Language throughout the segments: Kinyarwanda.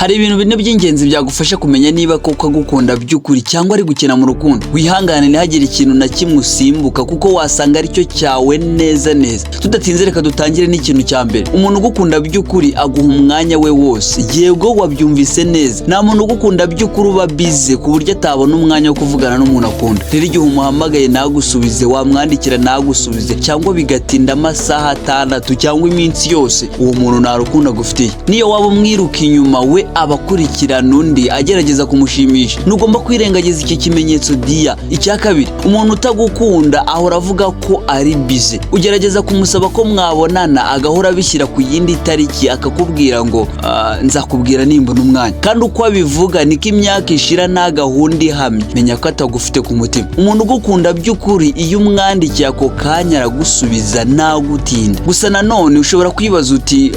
Hari ibintu bine by'ingenzi byagufasha kumenya niba koko agukunda by'ukuri cyangwa ari gukina mu rukundo. Wihangane ntihagire ikintu na kimwe usimbuka kuko wasanga aricyo cyawe neza neza. Tudatinze reka dutangire n'ikintu cya mbere. Umuntu ugukunda by'ukuri aguha umwanya we wose. Yego wabyumvise neza. Nta muntu ugukunda by'ukuri uba bize ku buryo atabona umwanya wo kuvugana n'umuntu akunda. Rero igihe umuhamagaye nagusubize, wamwandikira nagusubize, cyangwa bigatinda amasaha 6 cyangwa iminsi yose, uwo muntu nta rukundo agufitiye. Niyo waba umwiruka inyuma, we abakurikirana undi agerageza kumushimisha. Ntugomba kwirengagiza iki kimenyetso dia. Icya kabiri, umuntu utagukunda ahora avuga ko ari bize. Ugerageza kumusaba ko mwabonana, agahora abishyira ku yindi tariki, akakubwira ngo nzakubwira nimbona umwanya. Kandi uko abivuga niko imyaka ishira nta gahunda ihamye. Menya ko atagufite ku mutima. Umuntu ugukunda by'ukuri iyo umwandikiye ako kanya aragusubiza nagutinda. Gusa nanone ushobora kwibaza uti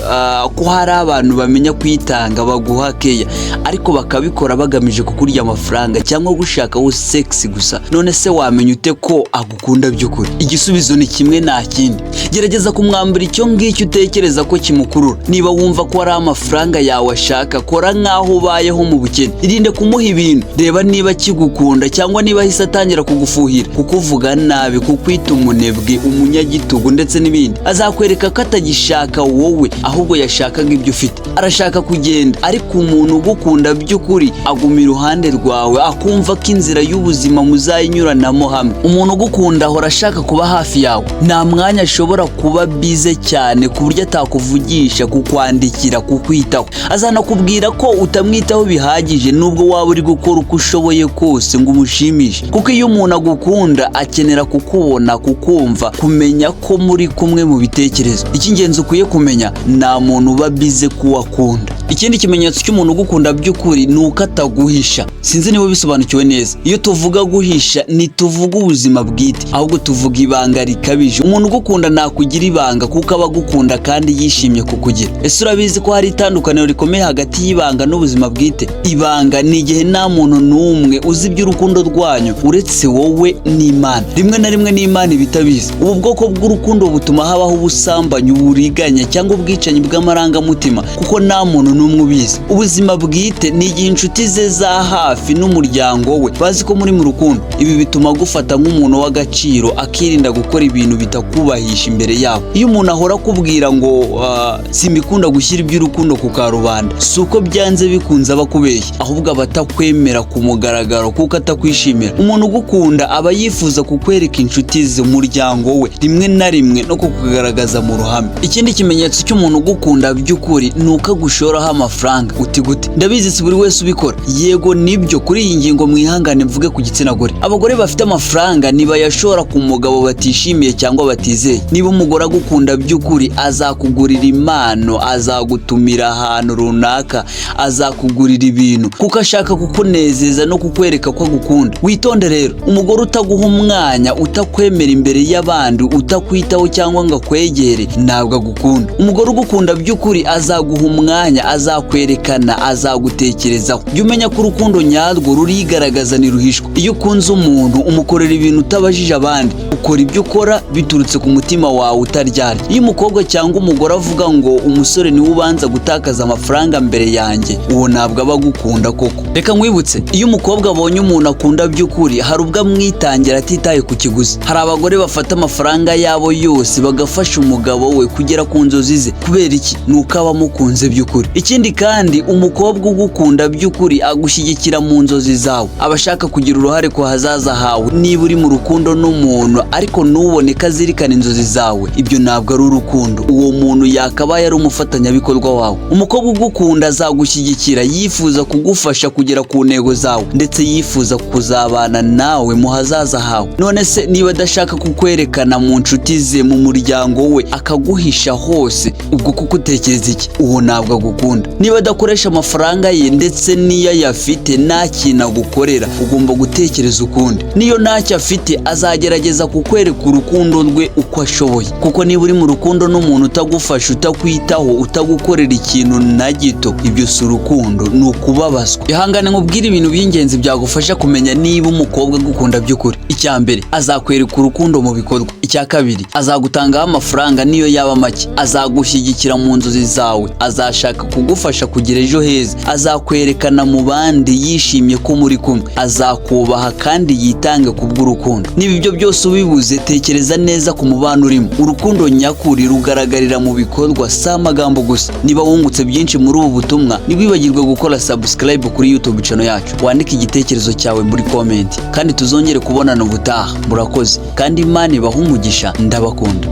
ko hari abantu bamenya kwitanga baguha keya, ariko bakabikora bagamije kukurya amafaranga cyangwa gushaka wo sex gusa. None se wamenya ute ko agukunda by'ukuri? Igisubizo ni kimwe nta kindi. Gerageza kumwambura icyo ngicyo utekereza ko kimukurura. Niba wumva ko ari amafaranga yawe ashaka, kora nkaho ubayeho mu bukene. Irinde kumuha ibintu. Reba niba kigukunda cyangwa niba ahise atangira kugufuhira, kukuvuga nabi, kukwita umunebwe, umunyagitugu ndetse n'ibindi. Azakwereka ko atagishaka wowe, ahubwo yashakaga ibyo ufite. Arashaka kugenda. Ariko umuntu ugukunda by'ukuri aguma iruhande rwawe, akumva ko inzira y'ubuzima muzayinyuranamo hamwe. Umuntu ugukunda ahora ashaka kuba hafi yawe. Nta mwanya ashobora kuba bize cyane ku buryo atakuvugisha, kukwandikira, kukwitaho. Azanakubwira ko utamwitaho bihagije nubwo waba uri gukora uko ushoboye kose ngo umushimishe. Kuko iyo umuntu agukunda akenera kukubona, kukumva, kumenya ko muri kumwe mu bitekerezo. Icy'ingenzi ukwiye kumenya, nta muntu uba bize kuwakunda. Ikindi kimenyetso cy'umuntu ugukunda by'ukuri ni uko ataguhisha. Sinzi niba bisobanukiwe neza. Iyo tuvuga guhisha ntituvuga ubuzima bwite, ahubwo tuvuga ibanga rikabije. Umuntu ugukunda nakugira ibanga kuko aba agukunda kandi yishimye kukugira. Ese urabizi ko hari itandukaniro rikomeye hagati y'ibanga n'ubuzima bwite? Ibanga ni igihe nta muntu n'umwe uzi iby'urukundo rwanyu uretse wowe n'Imana. Rimwe na rimwe n'Imana ibitabizi. Ubu bwoko bw'urukundo butuma habaho ubusambanyi, uburiganya cyangwa ubwicanyi bw'amarangamutima kuko nta muntu n'umwe ubizi. Ubuzima bwite ni igihe inshuti ze za hafi n'umuryango we bazi ko muri mu rukundo. Ibi bituma gufata nk'umuntu w'agaciro, akirinda gukora ibintu bitakubahisha imbere yabo. Iyo umuntu ahora akubwira ngo simbikunda gushyira iby'urukundo ku karubanda, si uko byanze bikunze abakubeshya, ahubwo abatakwemera ku mugaragaro kuko atakwishimira. Umuntu ugukunda aba yifuza kukwereka inshuti ze, umuryango we, rimwe na rimwe no kukugaragaza mu ruhame. Ikindi kimenyetso cy'umuntu ugukunda by'ukuri ni uko agushoraho amafaranga. Uti gute? Ndabizi si buri wese ubikora. Yego nibyo, kuri iyi ngingo mwihangane mvuge ku gitsina gore. Abagore bafite amafaranga nibayashora ku mugabo batishimiye cyangwa batizeye. Niba umugore agukunda by'ukuri azakugurira impano, azagutumira ahantu runaka, azakugurira ibintu kuko ashaka kukunezeza no kukwereka ko agukunda. Witonde rero, umugore utaguha umwanya, utakwemera imbere y'abandi, utakwitaho cyangwa ngo akwegere, ntabwo agukunda. Umugore ugukunda by'ukuri azaguha umwanya, azakwerekana, azagutekerezaho. Jya umenya ko urukundo nyarwo rurigaragaza ntiruhishwa. Iyo ukunze umuntu umukorera ibintu utabajije abandi, ukora ibyo ukora biturutse ku mutima wawe utaryarya. Iyo umukobwa cyangwa umugore avuga ngo umusore niwe ubanza gutakaza amafaranga mbere yanjye, uwo ntabwo aba agukunda koko. Reka nkwibutse, iyo umukobwa abonye umuntu akunda by'ukuri hari ubwo amwitangira atitaye ku kiguzi. Hari abagore bafata amafaranga yabo yose bagafasha umugabo we kugera ku nzozi ze. Kubera iki? Nuko aba amukunze by'ukuri. Ikindi kandi, umukobwa ugukunda by'ukuri agushyigikira mu nzozi zawe. Abashaka kugira uruhare ku hazaza hawe. Niba uri mu rukundo n'umuntu ariko ntubone ko azirikana inzozi zawe, ibyo ntabwo ari urukundo. Uwo muntu yakabaye ari umufatanyabikorwa wawe. Umukobwa ugukunda azagushyigikira, yifuza kugufasha kugera ku ntego zawe, ndetse yifuza kuzabana nawe mu hazaza hawe. None se niba adashaka kukwerekana mu nshuti ze, mu muryango we, akaguhisha hose, ubwo kuko utekereza iki? Uwo ntabwo agukunda. Niba adakoresha amafaranga ye ndetse n'iyo ayafite nta kintu agukorera, ugomba gutekereza ukundi. Niyo ntacyo afite azagerageza kukwereka urukundo rwe uko ashoboye. Kuko niba uri mu rukundo n'umuntu utagufasha, utakwitaho, utagukorera ikintu na gito, ibyo si urukundo, ni ukubabazwa. Ihangane nkubwire ibintu by'ingenzi byagufasha kumenya niba umukobwa agukunda by'ukuri. Icya mbere, azakwereka azakwereka urukundo mu bikorwa. Icya kabiri, azagutangaho amafaranga niyo yaba make, azagushyigikira mu nzozi zawe, azashaka kugufasha kugira ejo heza, azakwerekana mu bandi yishimye ko muri kumwe, azakubaha kandi yitange kubw'urukundo. Niba ibyo byose ubibuze, tekereza neza ku mubano urimo. Urukundo nyakuri rugaragarira mu bikorwa, si amagambo gusa. Niba wungutse byinshi muri ubu butumwa, ntiwibagirwe gukora subscribe kuri YouTube channel yacu, wandike igitekerezo cyawe muri comment, kandi tuzongere kubonana ubutaha. Murakoze kandi Imana ibahe umugisha. Ndabakunda.